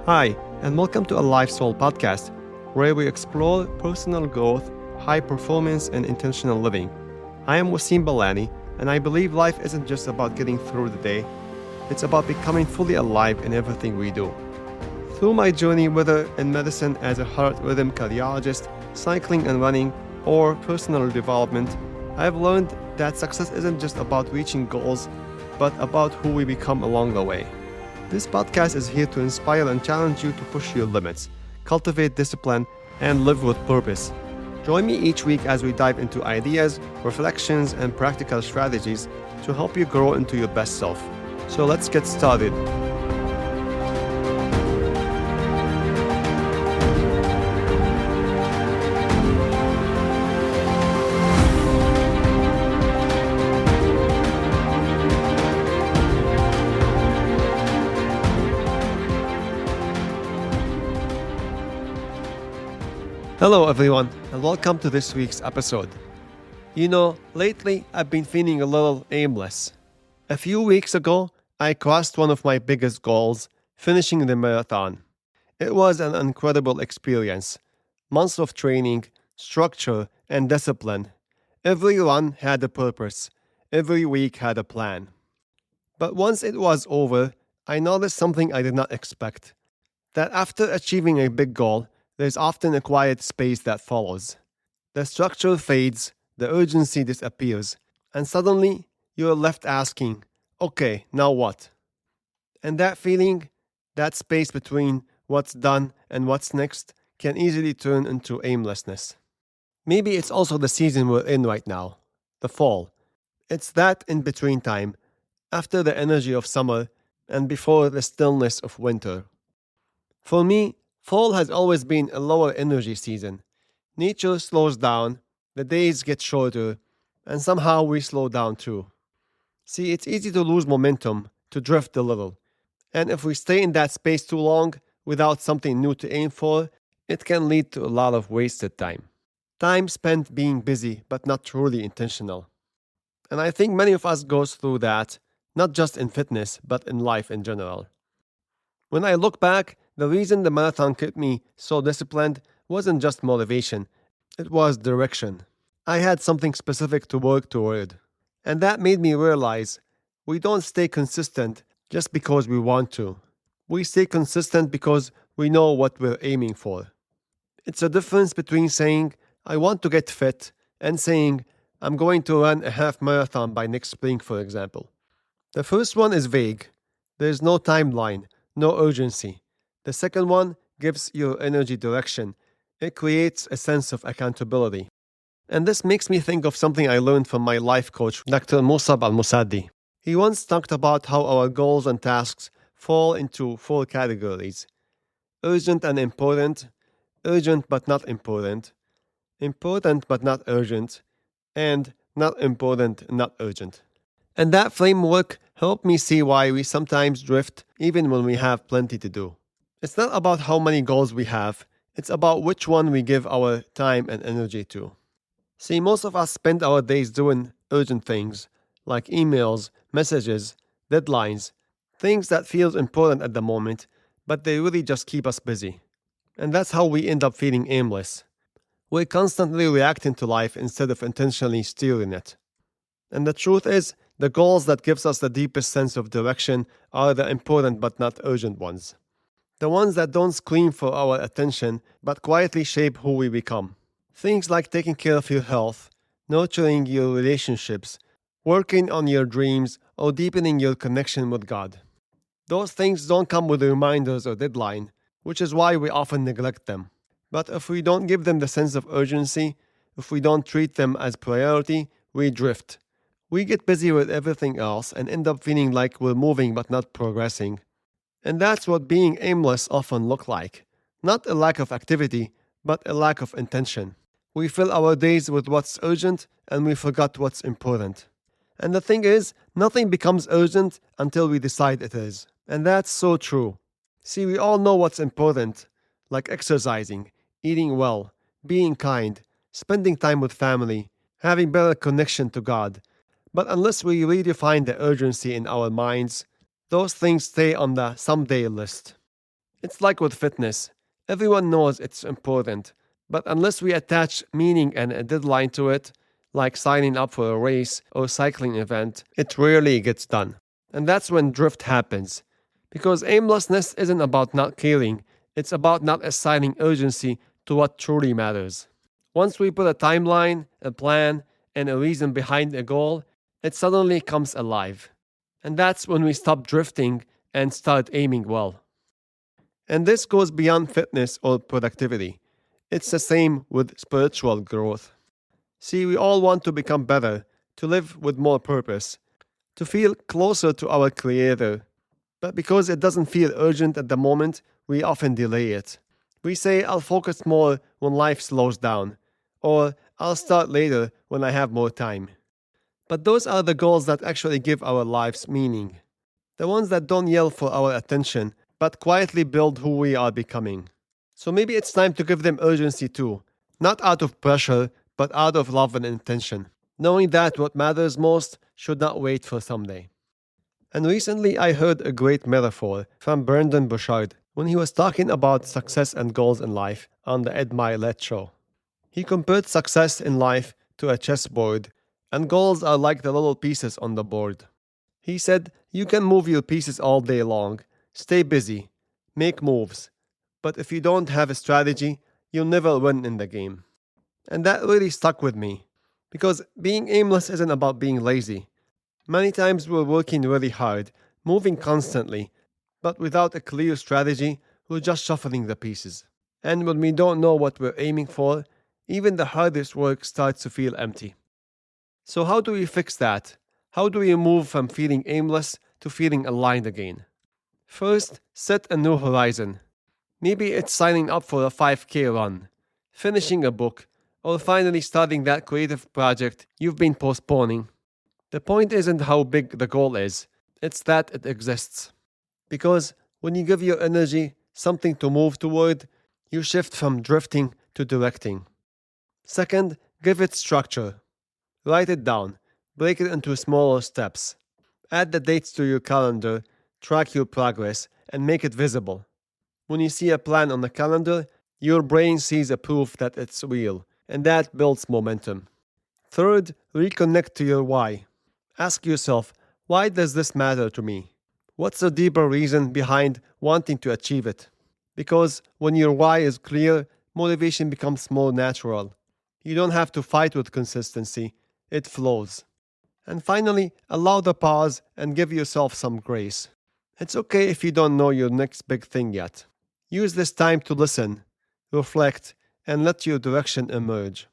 Hi, and welcome to a Lifestyle podcast, where we explore personal growth, high performance, and intentional living. I am Wasim Balani, and I believe life isn't just about getting through the day, it's about becoming fully alive in everything we do. Through my journey, whether in medicine as a heart rhythm cardiologist, cycling and running, or personal development, I have learned that success isn't just about reaching goals, but about who we become along the way. This podcast is here to inspire and challenge you to push your limits, cultivate discipline, and live with purpose. Join me each week as we dive into ideas, reflections, and practical strategies to help you grow into your best self. So let's get started. Hello everyone, and welcome to this week's episode. Lately I've been feeling a little aimless. A few weeks ago, I crossed one of my biggest goals, finishing the marathon. It was an incredible experience. Months of training, structure, and discipline. Every run had a purpose. Every week had a plan. But once it was over, I noticed something I did not expect. That after achieving a big goal, there's often a quiet space that follows. The structure fades, the urgency disappears, and suddenly you're left asking, okay, now what? And that feeling, that space between what's done and what's next, can easily turn into aimlessness. Maybe it's also the season we're in right now, the fall. It's that in between time, after the energy of summer and before the stillness of winter. For me, fall has always been a lower energy season. Nature slows down, the days get shorter, and somehow we slow down too. See, it's easy to lose momentum, to drift a little. And if we stay in that space too long, without something new to aim for, it can lead to a lot of wasted time. Time spent being busy, but not truly intentional. And I think many of us goes through that, not just in fitness, but in life in general. When I look back, the reason the marathon kept me so disciplined wasn't just motivation, it was direction. I had something specific to work toward. And that made me realize we don't stay consistent just because we want to. We stay consistent because we know what we're aiming for. It's a difference between saying, I want to get fit, and saying, I'm going to run a half marathon by next spring, for example. The first one is vague. There's no timeline, no urgency. The second one gives your energy direction. It creates a sense of accountability. And this makes me think of something I learned from my life coach, Dr. Musab al-Musaddi. He once talked about how our goals and tasks fall into 4 categories: urgent and important, urgent but not important, important but not urgent, and not important, not urgent. And that framework helped me see why we sometimes drift even when we have plenty to do. It's not about how many goals we have, it's about which one we give our time and energy to. See, most of us spend our days doing urgent things, like emails, messages, deadlines, things that feel important at the moment, but they really just keep us busy. And that's how we end up feeling aimless. We're constantly reacting to life instead of intentionally steering it. And the truth is, the goals that gives us the deepest sense of direction are the important but not urgent ones. The ones that don't scream for our attention, but quietly shape who we become. Things like taking care of your health, nurturing your relationships, working on your dreams, or deepening your connection with God. Those things don't come with reminders or deadline, which is why we often neglect them. But if we don't give them the sense of urgency, if we don't treat them as priority, we drift. We get busy with everything else and end up feeling like we're moving but not progressing. And that's what being aimless often looks like. Not a lack of activity, but a lack of intention. We fill our days with what's urgent and we forgot what's important. And the thing is, nothing becomes urgent until we decide it is. And that's so true. See, we all know what's important, like exercising, eating well, being kind, spending time with family, having better connection to God. But unless we redefine the urgency in our minds, those things stay on the someday list. It's like with fitness. Everyone knows it's important, but unless we attach meaning and a deadline to it, like signing up for a race or cycling event, it rarely gets done. And that's when drift happens. Because aimlessness isn't about not caring, it's about not assigning urgency to what truly matters. Once we put a timeline, a plan, and a reason behind a goal, it suddenly comes alive. And that's when we stop drifting and start aiming well. And this goes beyond fitness or productivity. It's the same with spiritual growth. See, we all want to become better, to live with more purpose, to feel closer to our Creator. But because it doesn't feel urgent at the moment, we often delay it. We say, I'll focus more when life slows down, or I'll start later when I have more time. But those are the goals that actually give our lives meaning. The ones that don't yell for our attention, but quietly build who we are becoming. So maybe it's time to give them urgency too, not out of pressure, but out of love and intention, knowing that what matters most should not wait for someday. And recently I heard a great metaphor from Brandon Bouchard when he was talking about success and goals in life on the Ed Milet show. He compared success in life to a chessboard, and goals are like the little pieces on the board. He said, you can move your pieces all day long, stay busy, make moves, but if you don't have a strategy, you'll never win in the game. And that really stuck with me, because being aimless isn't about being lazy. Many times we're working really hard, moving constantly, but without a clear strategy, we're just shuffling the pieces. And when we don't know what we're aiming for, even the hardest work starts to feel empty. So how do we fix that? How do we move from feeling aimless to feeling aligned again? First, set a new horizon. Maybe it's signing up for a 5K run, finishing a book, or finally starting that creative project you've been postponing. The point isn't how big the goal is, it's that it exists. Because when you give your energy something to move toward, you shift from drifting to directing. Second, give it structure. Write it down, break it into smaller steps. Add the dates to your calendar, track your progress, and make it visible. When you see a plan on the calendar, your brain sees a proof that it's real, and that builds momentum. Third, reconnect to your why. Ask yourself, why does this matter to me? What's the deeper reason behind wanting to achieve it? Because when your why is clear, motivation becomes more natural. You don't have to fight with consistency, it flows. And finally, allow the pause and give yourself some grace. It's okay if you don't know your next big thing yet. Use this time to listen, reflect, and let your direction emerge.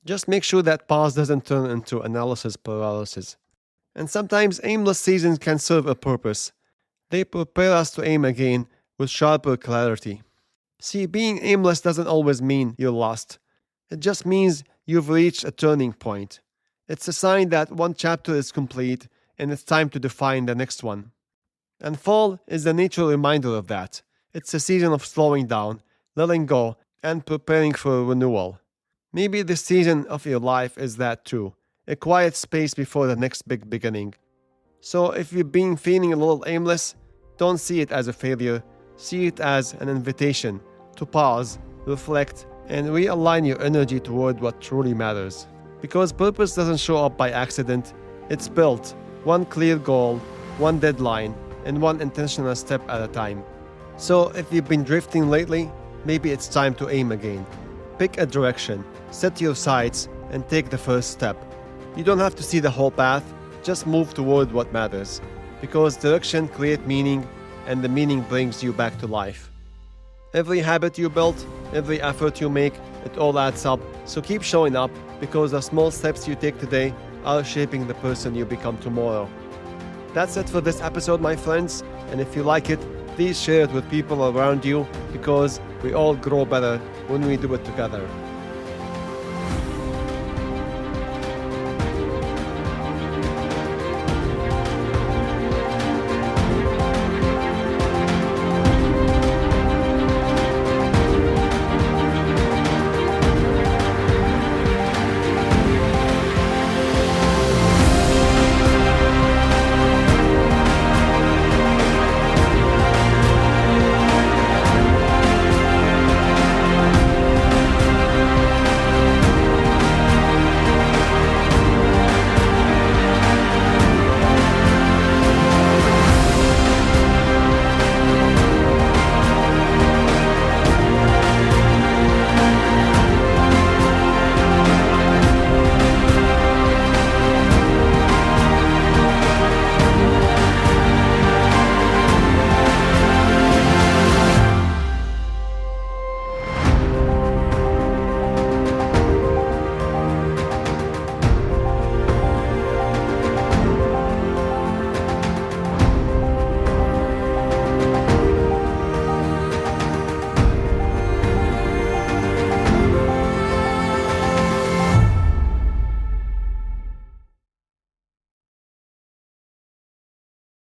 Just make sure that pause doesn't turn into analysis paralysis. And sometimes aimless seasons can serve a purpose. They prepare us to aim again with sharper clarity. See, being aimless doesn't always mean you're lost. It just means you've reached a turning point. It's a sign that one chapter is complete and it's time to define the next one. And fall is the natural reminder of that. It's a season of slowing down, letting go, and preparing for renewal. Maybe this season of your life is that too, a quiet space before the next big beginning. So if you've been feeling a little aimless, don't see it as a failure, see it as an invitation to pause, reflect, and realign your energy toward what truly matters. Because purpose doesn't show up by accident, it's built, one clear goal, one deadline, and one intentional step at a time. So if you've been drifting lately, maybe it's time to aim again. Pick a direction, set your sights, and take the first step. You don't have to see the whole path, just move toward what matters. Because direction creates meaning, and the meaning brings you back to life. Every habit you build, every effort you make, it all adds up. So keep showing up, because the small steps you take today are shaping the person you become tomorrow. That's it for this episode, my friends. And if you like it, please share it with people around you, because we all grow better when we do it together.